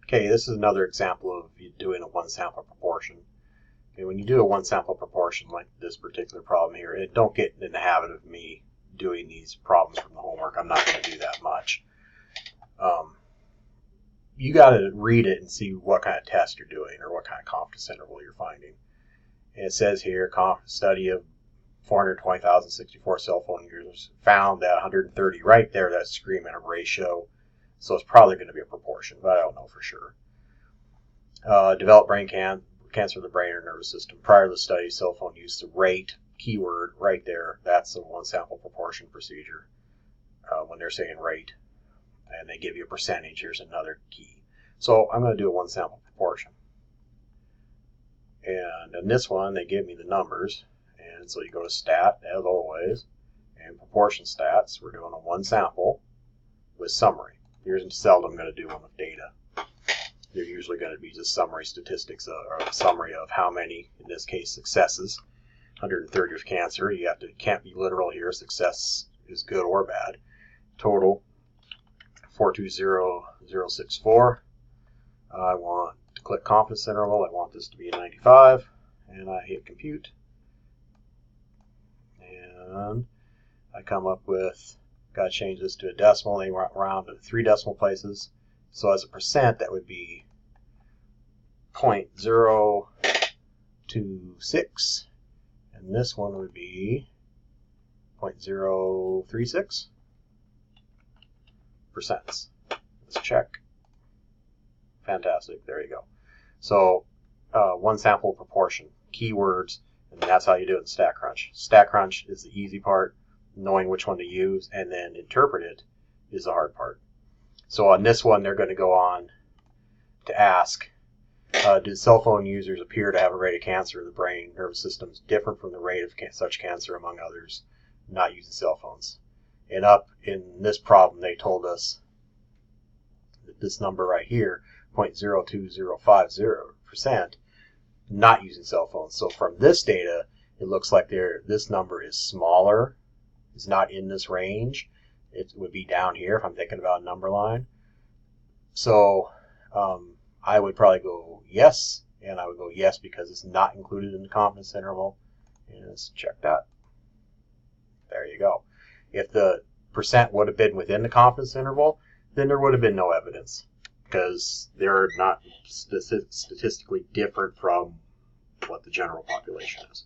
Okay, this is another example of you doing a one sample proportion. Okay, when you do a one sample proportion like this particular problem here, don't get in the habit of me doing these problems from the homework. I'm not going to do that much. You got to read it and see what kind of test you're doing or what kind of confidence interval you're finding. And it says here, study of 420,064 cell phone users found that 130 right there, that's screaming a ratio. So it's probably going to be a proportion, but I don't know for sure. Developed brain cancer of the brain or nervous system. Prior to the study, cell phone use, the rate, keyword right there, that's a one sample proportion procedure when they're saying rate. And they give you a percentage, here's another key. So I'm going to do a one sample proportion. And in this one, they give me the numbers. And so you go to stat, as always, and proportion stats. We're doing a one sample with summary. You're seldom going to do one with data. They're usually going to be just summary statistics or a summary of how many, in this case, successes. 130 with cancer. Can't be literal here. Success is good or bad. Total 420064. I want to click confidence interval. I want this to be 95, and I hit compute. And I come up with, got to change this to a decimal. They went around to 3 decimal places. So as a percent, that would be 0.026, and this one would be 0.036 percents. Let's check. Fantastic. There you go. So one sample proportion, keywords, and that's how you do it in StatCrunch. StatCrunch is the easy part. Knowing which one to use and then interpret it is the hard part. So on this one, they're going to go on to ask, did cell phone users appear to have a rate of cancer of the brain nervous systems different from the rate of such cancer among others not using cell phones? And up in this problem, they told us that this number right here, 0.02050%, not using cell phones. So from this data, it looks like this number is smaller. It's not in this range. It would be down here if I'm thinking about a number line. So I would probably go yes, and I would go yes because it's not included in the confidence interval. And let's check that. There you go. If the percent would have been within the confidence interval, then there would have been no evidence because they're not statistically different from what the general population is.